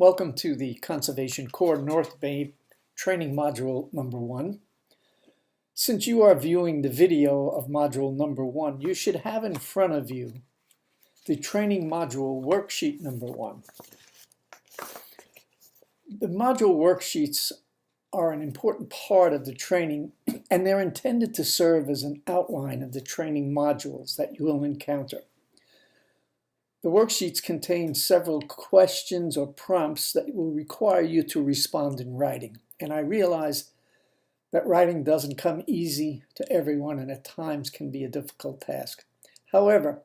Welcome to the Conservation Corps North Bay Training Module number 1. Since you are viewing the video of Module number 1, you should have in front of you the Training Module Worksheet number 1. The module worksheets are an important part of the training, and they're intended to serve as an outline of the training modules that you will encounter. The worksheets contain several questions or prompts that will require you to respond in writing. And I realize that writing doesn't come easy to everyone and at times can be a difficult task. However,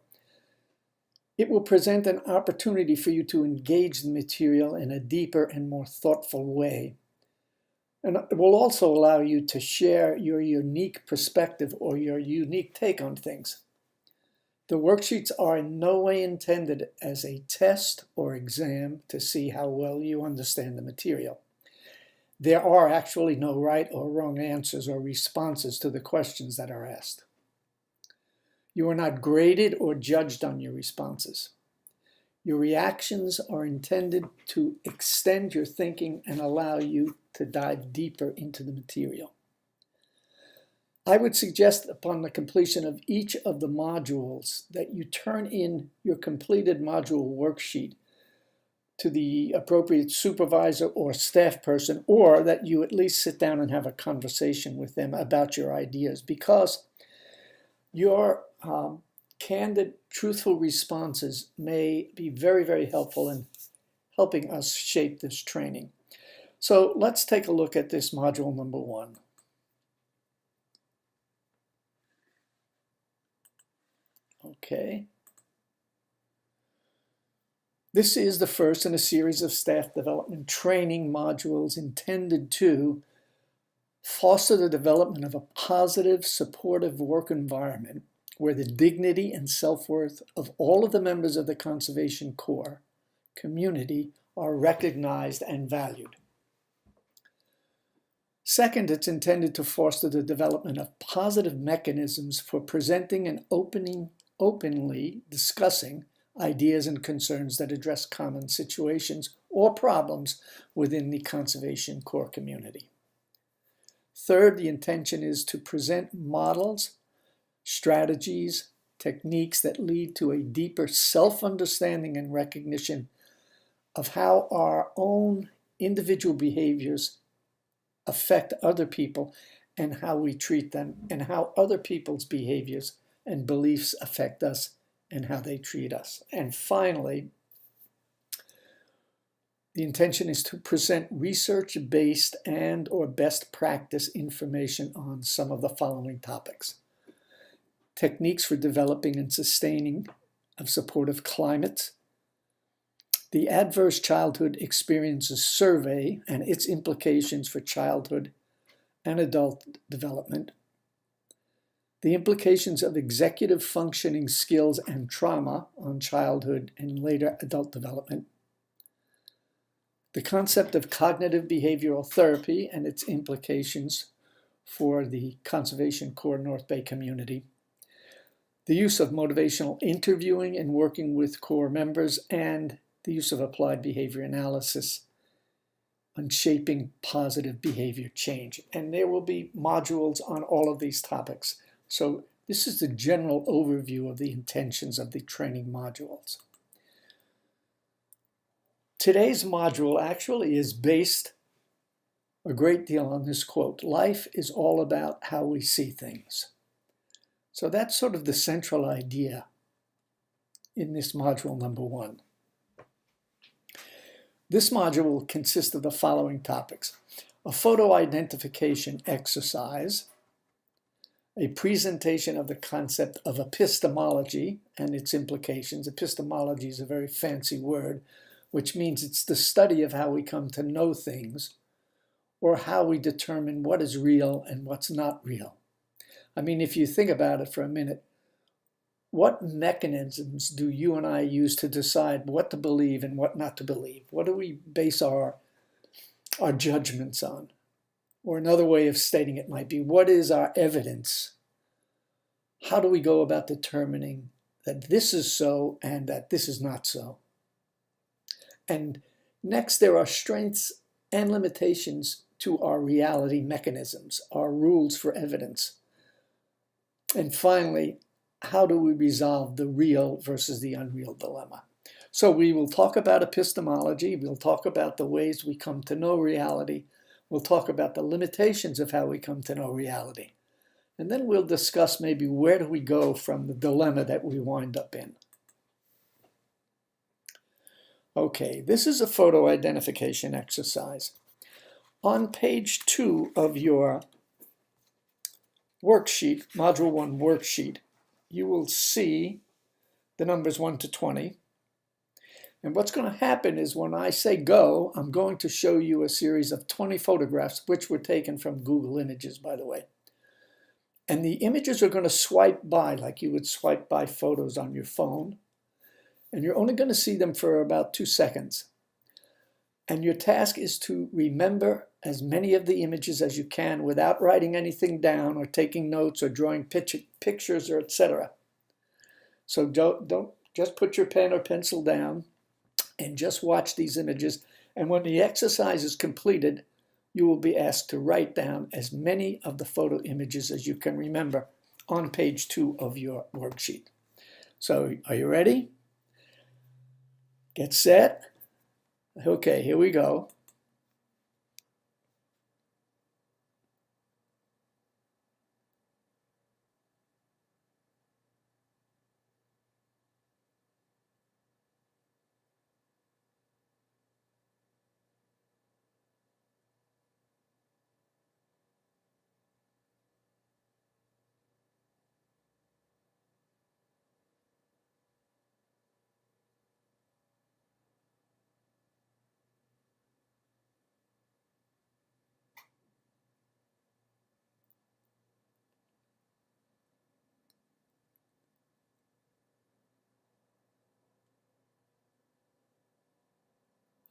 it will present an opportunity for you to engage the material in a deeper and more thoughtful way. And it will also allow you to share your unique perspective or your unique take on things. The worksheets are in no way intended as a test or exam to see how well you understand the material. There are actually no right or wrong answers or responses to the questions that are asked. You are not graded or judged on your responses. Your reactions are intended to extend your thinking and allow you to dive deeper into the material. I would suggest upon the completion of each of the modules that you turn in your completed module worksheet to the appropriate supervisor or staff person, or that you at least sit down and have a conversation with them about your ideas, because your candid, truthful responses may be very, very helpful in helping us shape this training. So let's take a look at this module number 1. Okay. This is the first in a series of staff development training modules intended to foster the development of a positive, supportive work environment where the dignity and self-worth of all of the members of the Conservation Corps community are recognized and valued. Second, it's intended to foster the development of positive mechanisms for presenting and openly discussing ideas and concerns that address common situations or problems within the Conservation Corps community. Third, the intention is to present models, strategies, techniques that lead to a deeper self-understanding and recognition of how our own individual behaviors affect other people and how we treat them, and how other people's behaviors and beliefs affect us and how they treat us. And finally, the intention is to present research-based and or best practice information on some of the following topics: techniques for developing and sustaining of supportive climates, the Adverse Childhood Experiences Survey and its implications for childhood and adult development, the implications of executive functioning skills and trauma on childhood and later adult development, the concept of cognitive behavioral therapy and its implications for the Conservation Corps North Bay community, the use of motivational interviewing in working with Corps members, and the use of applied behavior analysis on shaping positive behavior change. And there will be modules on all of these topics. So this is the general overview of the intentions of the training modules. Today's module actually is based a great deal on this quote: "Life is all about how we see things." So that's sort of the central idea in this module number 1. This module will consist of the following topics: a photo identification exercise, a presentation of the concept of epistemology and its implications. Epistemology is a very fancy word, which means it's the study of how we come to know things, or how we determine what is real and what's not real. I mean, if you think about it for a minute, what mechanisms do you and I use to decide what to believe and what not to believe? What do we base our judgments on? Or another way of stating it might be, what is our evidence? How do we go about determining that this is so and that this is not so? And Next, there are strengths and limitations to our reality mechanisms, our rules for evidence. And finally, how do we resolve the real versus the unreal dilemma? So we will talk about epistemology, we'll talk about the ways we come to know reality, we'll talk about the limitations of how we come to know reality. And then we'll discuss maybe where do we go from the dilemma that we wind up in. Okay, this is a photo identification exercise. On page 2 of your worksheet, Module 1 worksheet, you will see the numbers 1 to 20. And what's going to happen is when I say go, I'm going to show you a series of 20 photographs, which were taken from Google Images, by the way. And the images are going to swipe by like you would swipe by photos on your phone. And you're only going to see them for about 2 seconds. And your task is to remember as many of the images as you can without writing anything down or taking notes or drawing pictures or etc. So don't just put your pen or pencil down and just watch these images. And when the exercise is completed, you will be asked to write down as many of the photo images as you can remember on page 2 of your worksheet. So are you ready? Get set. Okay, here we go.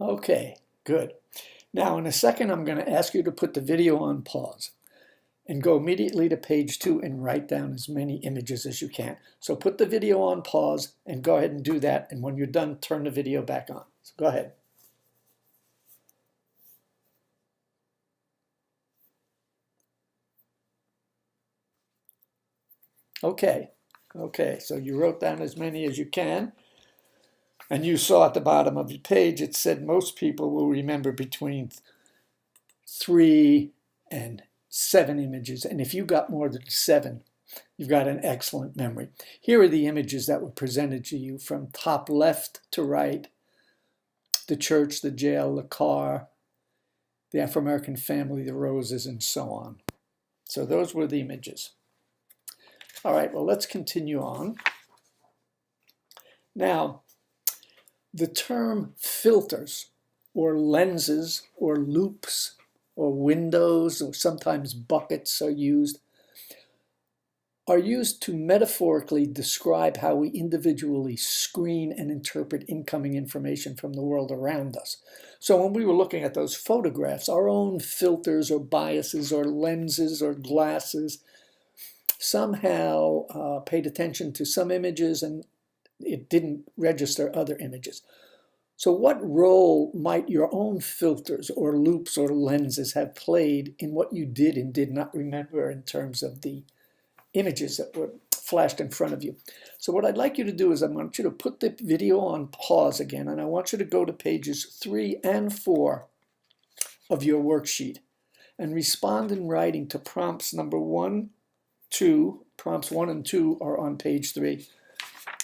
Okay, good. Now in a second, I'm going to ask you to put the video on pause and go immediately to page 2 and write down as many images as you can. So put the video on pause and go ahead and do that. And when you're done, turn the video back on. So go ahead. Okay, so you wrote down as many as you can. And you saw at the bottom of your page, it said most people will remember between 3 and 7 images. And if you got more than 7, you've got an excellent memory. Here are the images that were presented to you from top left to right: the church, the jail, the car, the Afro-American family, the roses, and so on. So those were the images. All right, well, let's continue on. Now, the term filters or lenses or loops or windows or sometimes buckets are used to metaphorically describe how we individually screen and interpret incoming information from the world around us. So when we were looking at those photographs, our own filters or biases or lenses or glasses somehow paid attention to some images and it didn't register other images. So what role might your own filters or loops or lenses have played in what you did and did not remember in terms of the images that were flashed in front of you? So what I'd like you to do is I want you to put the video on pause again, and I want you to go to pages 3 and 4 of your worksheet and respond in writing to prompts number 1, 2. Prompts 1 and 2 are on page 3,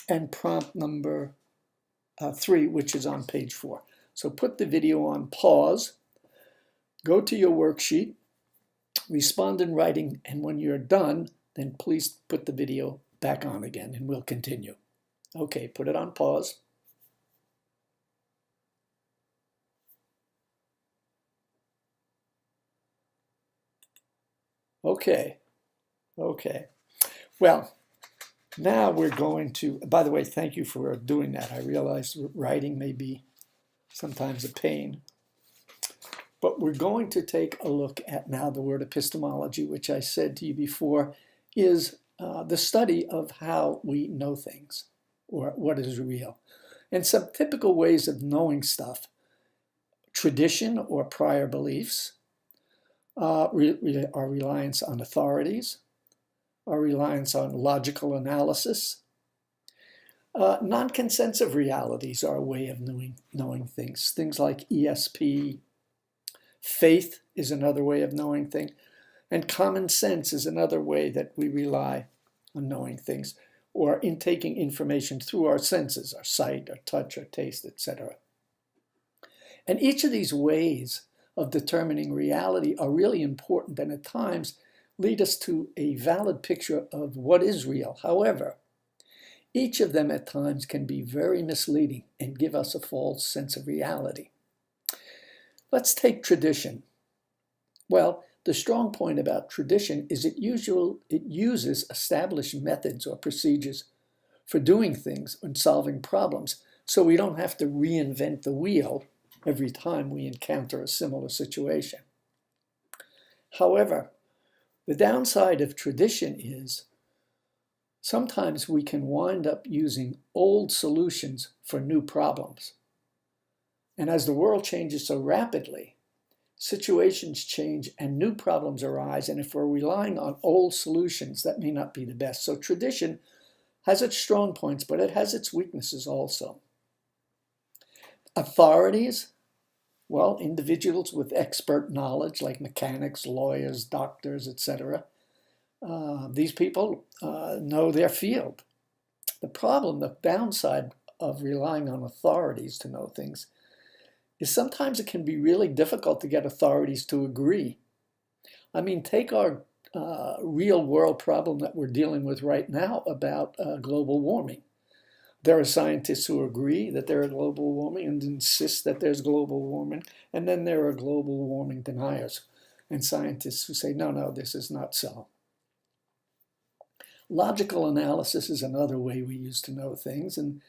and prompt number 3, which is on page 4. So put the video on pause, go to your worksheet, respond in writing, and when you're done, then please put the video back on again and we'll continue. Okay, put it on pause. Okay. Well, now we're going to, by the way, thank you for doing that. I realize writing may be sometimes a pain. But we're going to take a look at now the word epistemology, which I said to you before is the study of how we know things or what is real. And some typical ways of knowing stuff tradition or prior beliefs, our reliance on authorities, our reliance on logical analysis. Non-consensive realities are a way of knowing things. Things like ESP, faith is another way of knowing things, and common sense is another way that we rely on knowing things, or in taking information through our senses, our sight, our touch, our taste, etc. And each of these ways of determining reality are really important and at times lead us to a valid picture of what is real. However, each of them at times can be very misleading and give us a false sense of reality. Let's take tradition. Well, the strong point about tradition is it uses established methods or procedures for doing things and solving problems, so we don't have to reinvent the wheel every time we encounter a similar situation. However, the downside of tradition is sometimes we can wind up using old solutions for new problems. And as the world changes so rapidly, situations change and new problems arise, and if we're relying on old solutions, that may not be the best. So tradition has its strong points, but it has its weaknesses also. Authorities, well, individuals with expert knowledge like mechanics, lawyers, doctors, etc. These people know their field. The problem, the downside of relying on authorities to know things is sometimes it can be really difficult to get authorities to agree. I mean, take our real world problem that we're dealing with right now about global warming. There are scientists who agree that there is global warming and insist that there's global warming, and then there are global warming deniers and scientists who say, no, this is not so. Logical analysis is another way we use to know things, and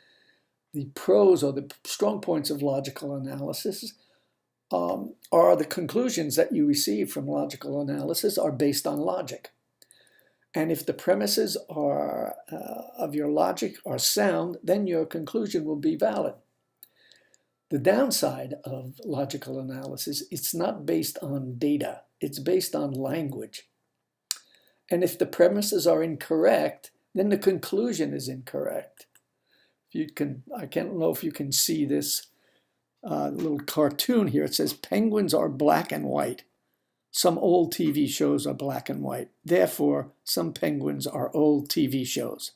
the pros or the strong points of logical analysis are the conclusions that you receive from logical analysis are based on logic. And if the premises of your logic are sound, then your conclusion will be valid. The downside of logical analysis, it's not based on data, it's based on language. And if the premises are incorrect, then the conclusion is incorrect. I can't know if you can see this little cartoon here. It says penguins are black and white. Some old TV shows are black and white. Therefore, some penguins are old TV shows.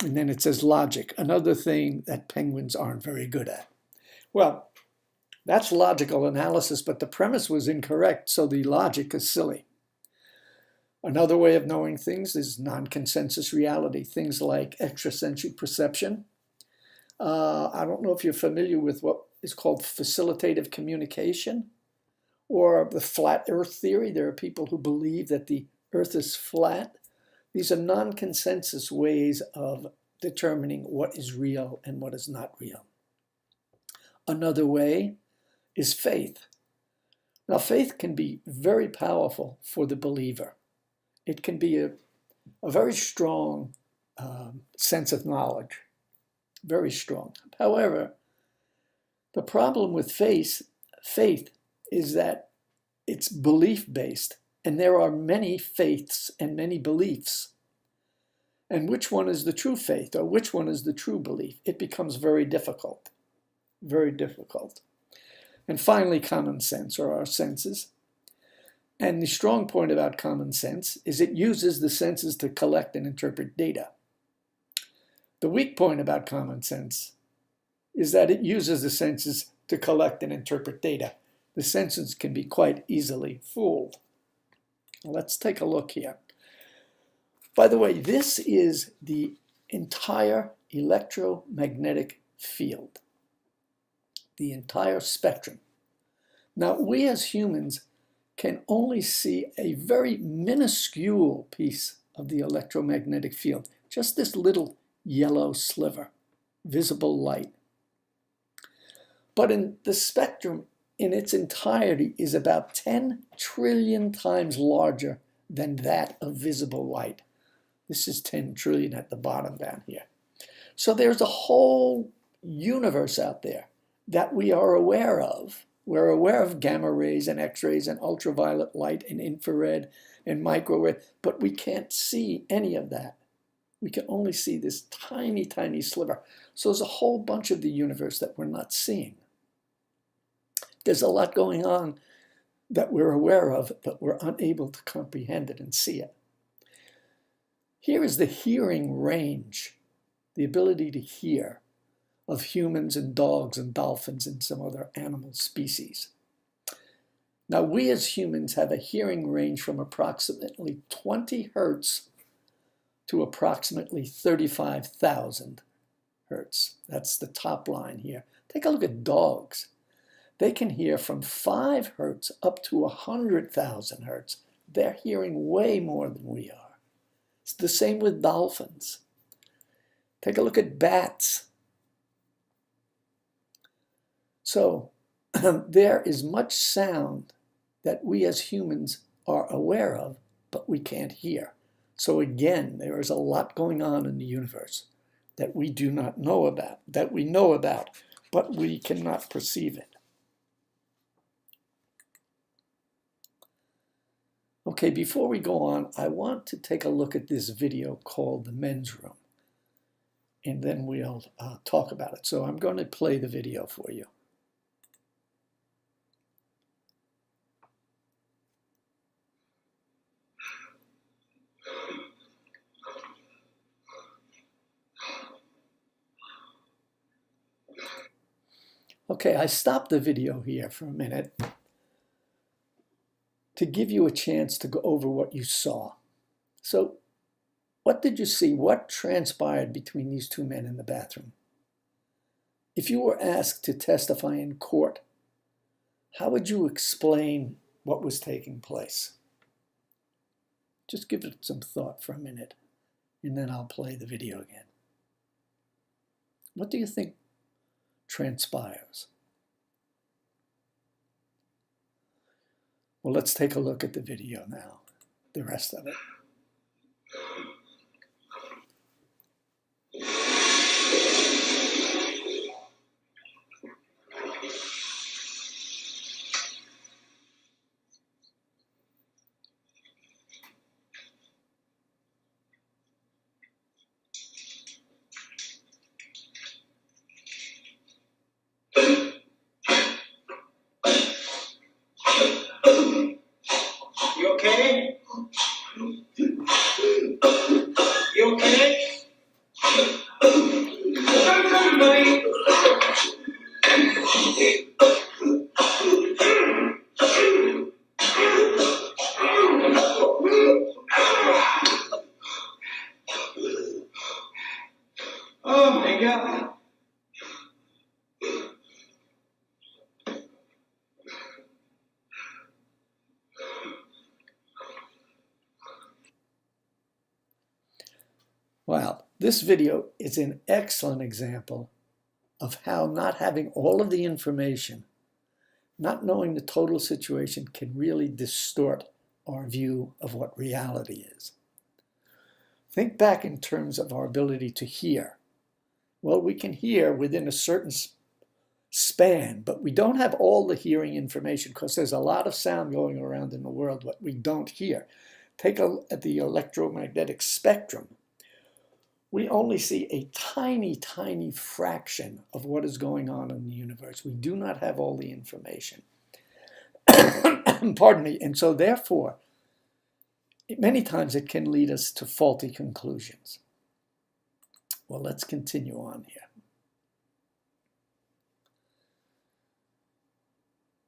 And then it says logic, another thing that penguins aren't very good at. Well, that's logical analysis, but the premise was incorrect, so the logic is silly. Another way of knowing things is non-consensus reality, things like extrasensory perception. I don't know if you're familiar with what is called facilitative communication or the flat earth theory. There are people who believe that the earth is flat. These are non-consensus ways of determining what is real and what is not real. Another way is faith. Now, faith can be very powerful for the believer. It can be a very strong sense of knowledge, very strong. However, the problem with faith is that it's belief-based, and there are many faiths and many beliefs. And which one is the true faith or which one is the true belief? It becomes very difficult, very difficult. And finally, common sense, or our senses. And the strong point about common sense is it uses the senses to collect and interpret data. The weak point about common sense is that it uses the senses to collect and interpret data. The senses can be quite easily fooled. Let's take a look here. By the way, this is the entire electromagnetic field, the entire spectrum. Now, we as humans can only see a very minuscule piece of the electromagnetic field, just this little yellow sliver, visible light. But in the spectrum in its entirety is about 10 trillion times larger than that of visible light. This is 10 trillion at the bottom down here. So there's a whole universe out there, that we are aware of. We're aware of gamma rays and X-rays and ultraviolet light and infrared and microwave, but we can't see any of that. We can only see this tiny, tiny sliver. So there's a whole bunch of the universe that we're not seeing. There's a lot going on that we're aware of, but we're unable to comprehend it and see it. Here is the hearing range, the ability to hear of humans and dogs and dolphins and some other animal species. Now, we as humans have a hearing range from approximately 20 hertz to approximately 35,000 hertz. That's the top line here. Take a look at dogs. They can hear from 5 hertz up to 100,000 hertz. They're hearing way more than we are. It's the same with dolphins. Take a look at bats. So there is much sound that we as humans are aware of, but we can't hear. So again, there is a lot going on in the universe that we do not know about, that we know about, but we cannot perceive it. Okay, before we go on, I want to take a look at this video called The Men's Room, and then we'll talk about it. So I'm going to play the video for you. Okay, I stopped the video here for a minute to give you a chance to go over what you saw. So what did you see? What transpired between these two men in the bathroom? If you were asked to testify in court, how would you explain what was taking place? Just give it some thought for a minute, and then I'll play the video again. What do you think transpires? Well, let's take a look at the video now, the rest of it. You okay? You okay? Everybody. Oh my God. Wow, this video is an excellent example of how not having all of the information, not knowing the total situation, can really distort our view of what reality is. Think back in terms of our ability to hear. Well, we can hear within a certain span, but we don't have all the hearing information because there's a lot of sound going around in the world that we don't hear. Take a look at the electromagnetic spectrum. We only see a tiny, tiny fraction of what is going on in the universe. We do not have all the information. Pardon me. And so therefore, many times it can lead us to faulty conclusions. Well, let's continue on here.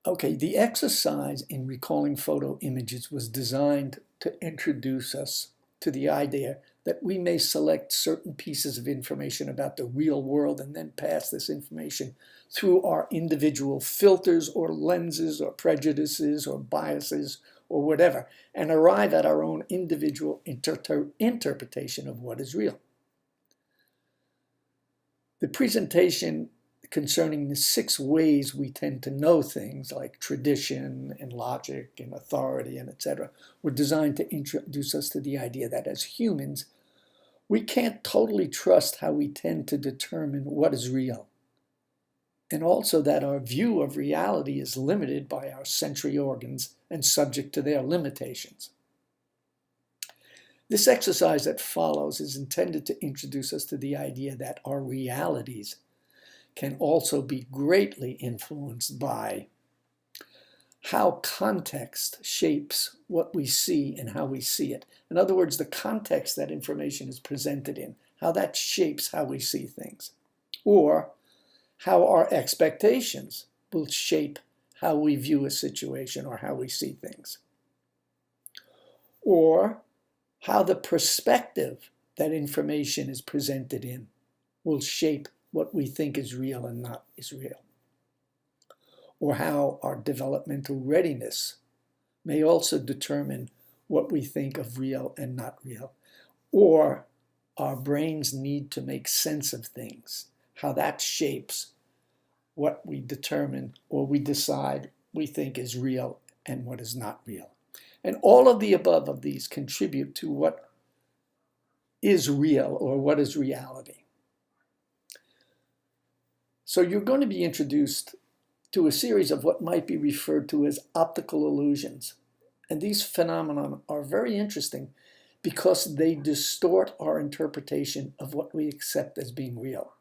Okay, the exercise in recalling photo images was designed to introduce us to the idea that we may select certain pieces of information about the real world and then pass this information through our individual filters or lenses or prejudices or biases or whatever, and arrive at our own individual interpretation of what is real. The presentation concerning the 6 ways we tend to know things, like tradition and logic and authority and etc., were designed to introduce us to the idea that as humans, we can't totally trust how we tend to determine what is real. and also that our view of reality is limited by our sensory organs and subject to their limitations. This exercise that follows is intended to introduce us to the idea that our realities can also be greatly influenced by how context shapes what we see and how we see it. In other words, the context that information is presented in, how that shapes how we see things, or how our expectations will shape how we view a situation or how we see things, or how the perspective that information is presented in will shape what we think is real and not is real, or how our developmental readiness may also determine what we think of real and not real, or our brains need to make sense of things, how that shapes what we determine or we decide we think is real and what is not real. And all of the above of these contribute to what is real or what is reality. So you're going to be introduced to a series of what might be referred to as optical illusions. And these phenomena are very interesting because they distort our interpretation of what we accept as being real.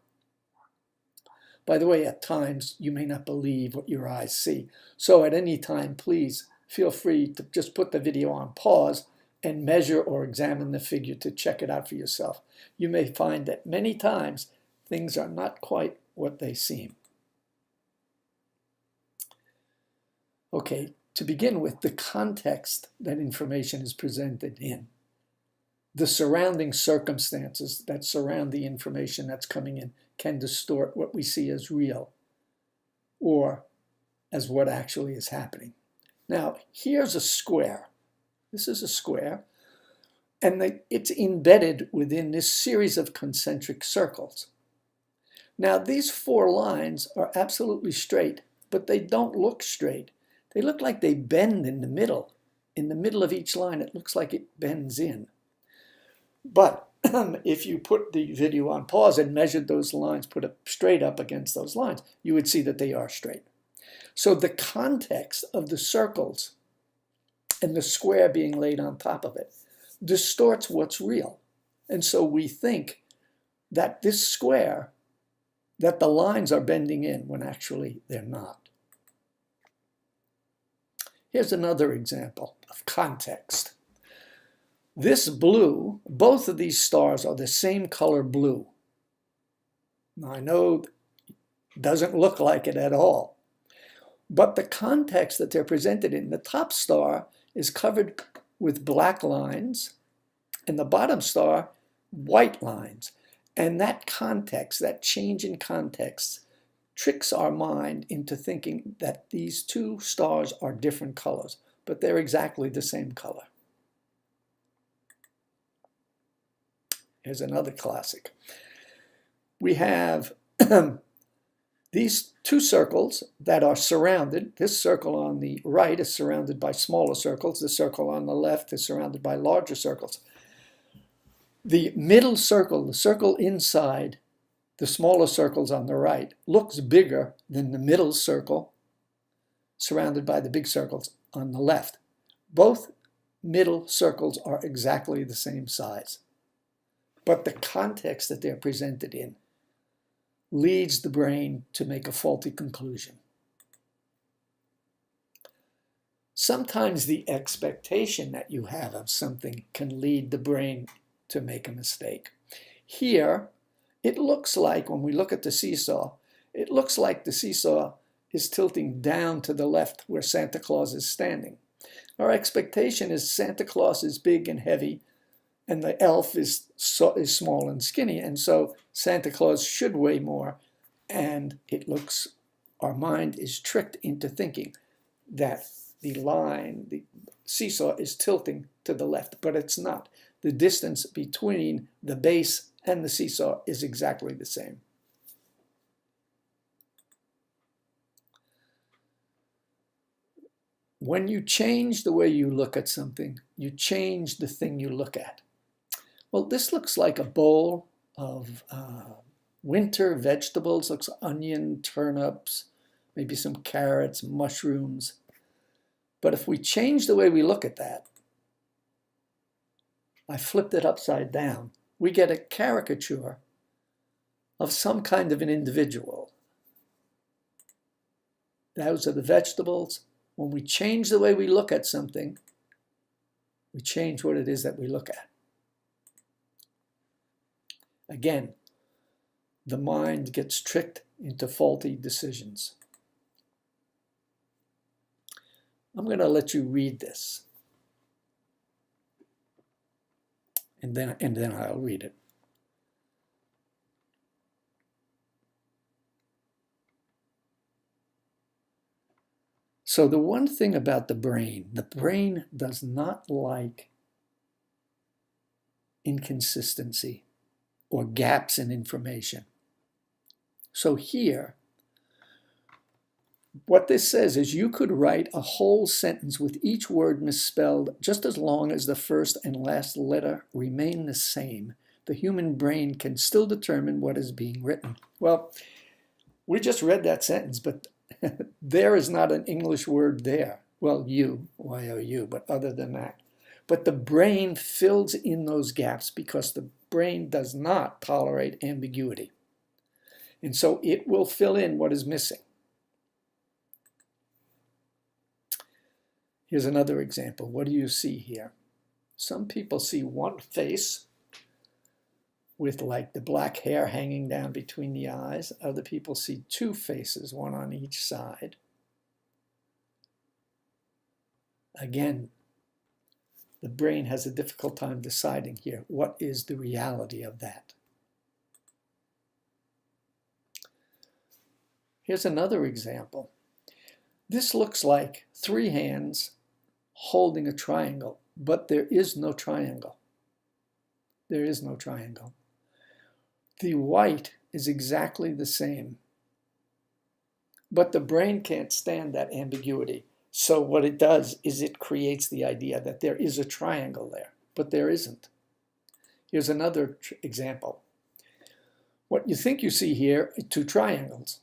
By the way, at times, you may not believe what your eyes see. So at any time, please feel free to just put the video on pause and measure or examine the figure to check it out for yourself. You may find that many times things are not quite what they seem. Okay, to begin with, the context that information is presented in, the surrounding circumstances that surround the information that's coming in can distort what we see as real or as what actually is happening. Now, here's a square. This is a square, and it's embedded within this series of concentric circles. Now, these four lines are absolutely straight, but they don't look straight. They look like they bend in the middle. In the middle of each line, it looks like it bends in. But if you put the video on pause and measured those lines, put it straight up against those lines, you would see that they are straight. So the context of the circles and the square being laid on top of it distorts what's real. And so we think that this square, that the lines are bending in when actually they're not. Here's another example of context. This blue, both of these stars are the same color blue. Now, I know it doesn't look like it at all, but the context that they're presented in, the top star is covered with black lines, and the bottom star, white lines. And that context, that change in context, tricks our mind into thinking that these two stars are different colors, but they're exactly the same color. Here's another classic. We have these two circles that are surrounded. This circle on the right is surrounded by smaller circles. The circle on the left is surrounded by larger circles. The middle circle, the circle inside the smaller circles on the right, looks bigger than the middle circle surrounded by the big circles on the left. Both middle circles are exactly the same size, but the context that they're presented in leads the brain to make a faulty conclusion. Sometimes the expectation that you have of something can lead the brain to make a mistake. Here, it looks like, when we look at the seesaw, it looks like the seesaw is tilting down to the left where Santa Claus is standing. Our expectation is Santa Claus is big and heavy, and the elf is small and skinny, and so Santa Claus should weigh more, and our mind is tricked into thinking that the seesaw is tilting to the left, but it's not. The distance between the base and the seesaw is exactly the same. When you change the way you look at something, you change the thing you look at. Well, this looks like a bowl of Winter vegetables looks onion, turnips, maybe some carrots, mushrooms. But if we change the way we look at that, I flipped it upside down, we get a caricature of some kind of an individual. Those are the vegetables. When we change the way we look at something, we change what it is that we look at. Again, the mind gets tricked into faulty decisions. I'm going to let you read this, and then I'll read it. So the one thing about the brain does not like inconsistency or gaps in information. So here, what this says is you could write a whole sentence with each word misspelled just as long as the first and last letter remain the same. The human brain can still determine what is being written. Well, we just read that sentence, but there is not an English word there. Well, Y-O-U, but other than that. But the brain fills in those gaps because the brain does not tolerate ambiguity. And so it will fill in what is missing. Here's another example. What do you see here? Some people see one face with like the black hair hanging down between the eyes. Other people see two faces, one on each side. Again, the brain has a difficult time deciding here. What is the reality of that? Here's another example. This looks like three hands holding a triangle, but there is no triangle. There is no triangle. The white is exactly the same, but the brain can't stand that ambiguity. So what it does is it creates the idea that there is a triangle there, but there isn't. Here's another example. What you think you see here are two triangles,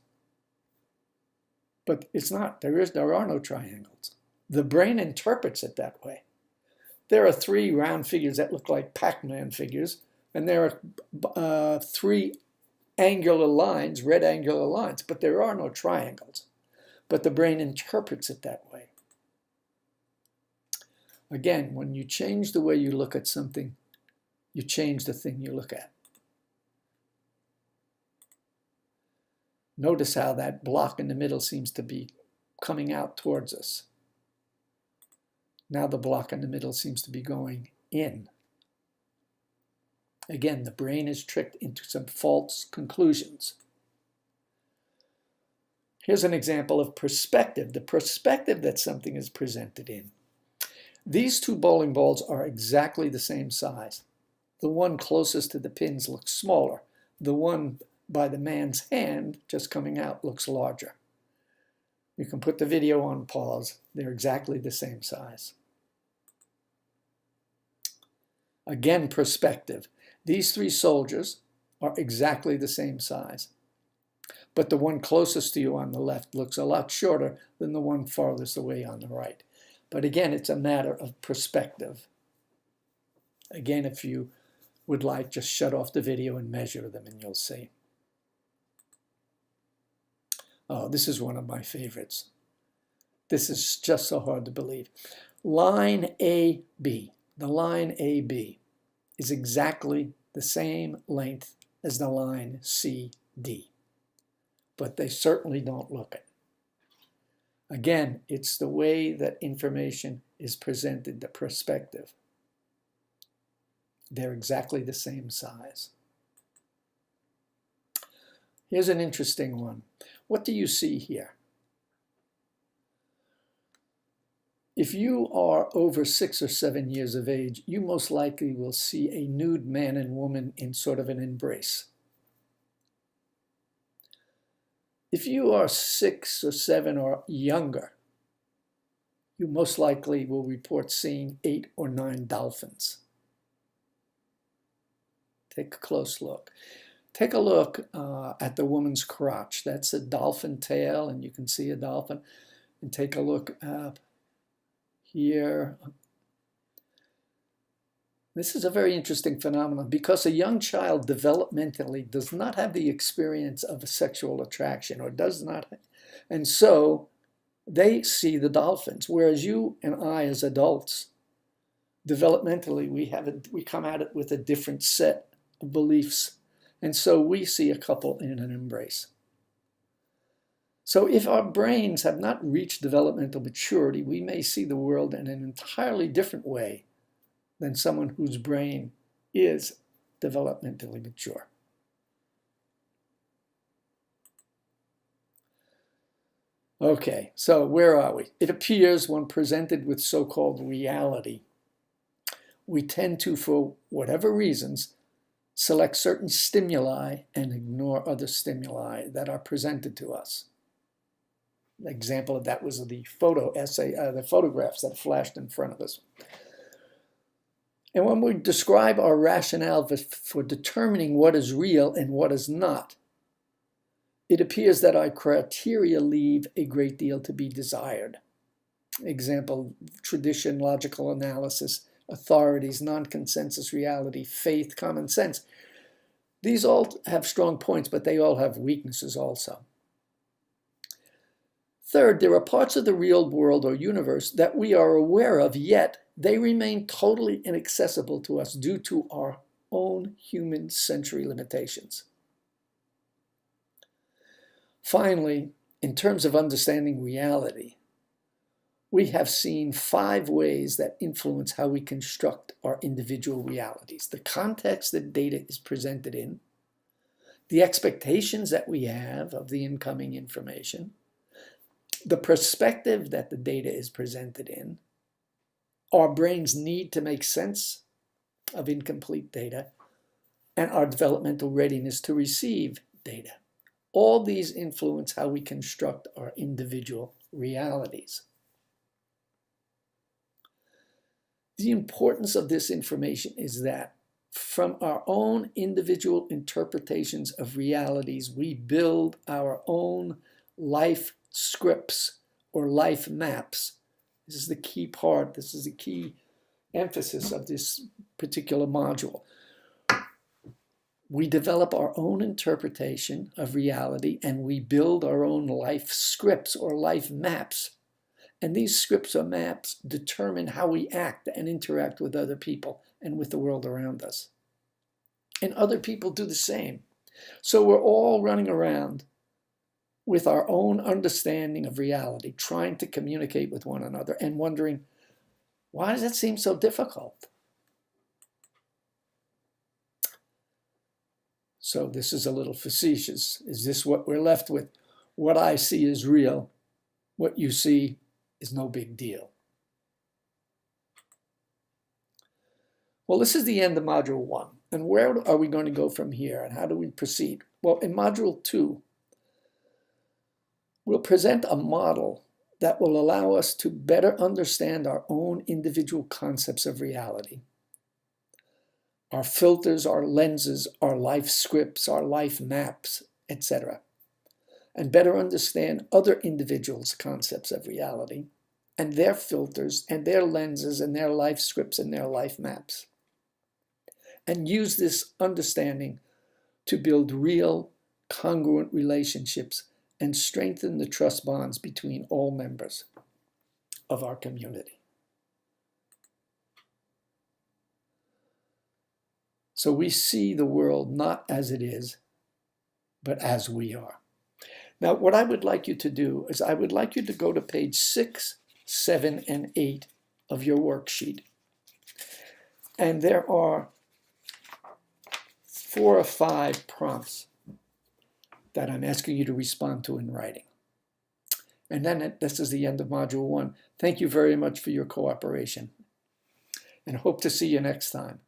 but it's not. There are no triangles. The brain interprets it that way. There are three round figures that look like Pac-Man figures, and there are three angular lines, red angular lines, but there are no triangles. But the brain interprets it that way. Again, when you change the way you look at something, you change the thing you look at. Notice how that block in the middle seems to be coming out towards us. Now the block in the middle seems to be going in. Again, the brain is tricked into some false conclusions. Here's an example of perspective, the perspective that something is presented in. These two bowling balls are exactly the same size. The one closest to the pins looks smaller. The one by the man's hand just coming out looks larger. You can put the video on pause. They're exactly the same size. Again, perspective. These three soldiers are exactly the same size. But the one closest to you on the left looks a lot shorter than the one farthest away on the right. But again, it's a matter of perspective. Again, if you would like, just shut off the video and measure them and you'll see. Oh, this is one of my favorites. This is just so hard to believe. Line AB, the line AB is exactly the same length as the line CD, but they certainly don't look it. Again, it's the way that information is presented, the perspective. They're exactly the same size. Here's an interesting one. What do you see here? If you are over 6 or 7 years of age, you most likely will see a nude man and woman in sort of an embrace. If you are 6 or 7 or younger, you most likely will report seeing 8 or 9 dolphins. Take a close look. Take a look at the woman's crotch. That's a dolphin tail, and you can see a dolphin. And take a look here. This is a very interesting phenomenon because a young child developmentally does not have the experience of a sexual attraction, or does not, and so they see the dolphins, whereas you and I as adults, developmentally, we come at it with a different set of beliefs, and so we see a couple in an embrace. So if our brains have not reached developmental maturity, we may see the world in an entirely different way than someone whose brain is developmentally mature. Okay, so where are we? It appears when presented with so-called reality, we tend to, for whatever reasons, select certain stimuli and ignore other stimuli that are presented to us. An example of that was the the photographs that flashed in front of us. And when we describe our rationale for determining what is real and what is not, it appears that our criteria leave a great deal to be desired. Example, tradition, logical analysis, authorities, non-consensus reality, faith, common sense. These all have strong points, but they all have weaknesses also. Third, there are parts of the real world or universe that we are aware of, yet they remain totally inaccessible to us due to our own human sensory limitations. Finally, in terms of understanding reality, we have seen 5 ways that influence how we construct our individual realities. The context that data is presented in, the expectations that we have of the incoming information, the perspective that the data is presented in, our brain's need to make sense of incomplete data, and our developmental readiness to receive data. All these influence how we construct our individual realities. The importance of this information is that from our own individual interpretations of realities, we build our own life scripts or life maps. This is the key part, this is the key emphasis of this particular module. We develop our own interpretation of reality and we build our own life scripts or life maps. And these scripts or maps determine how we act and interact with other people and with the world around us. And other people do the same. So we're all running around with our own understanding of reality, trying to communicate with one another and wondering, why does it seem so difficult? So this is a little facetious. Is this what we're left with? What I see is real. What you see is no big deal. Well, this is the end of Module 1. And where are we going to go from here? And how do we proceed? Well, in Module 2, we'll present a model that will allow us to better understand our own individual concepts of reality. Our filters, our lenses, our life scripts, our life maps, etc. And better understand other individuals' concepts of reality and their filters and their lenses and their life scripts and their life maps. And use this understanding to build real, congruent relationships and strengthen the trust bonds between all members of our community. So we see the world not as it is, but as we are. Now, what I would like you to do is I would like you to go to page 6, 7, and 8 of your worksheet. And there are 4 or 5 prompts that I'm asking you to respond to in writing. And then this is the end of Module 1. Thank you very much for your cooperation, and hope to see you next time.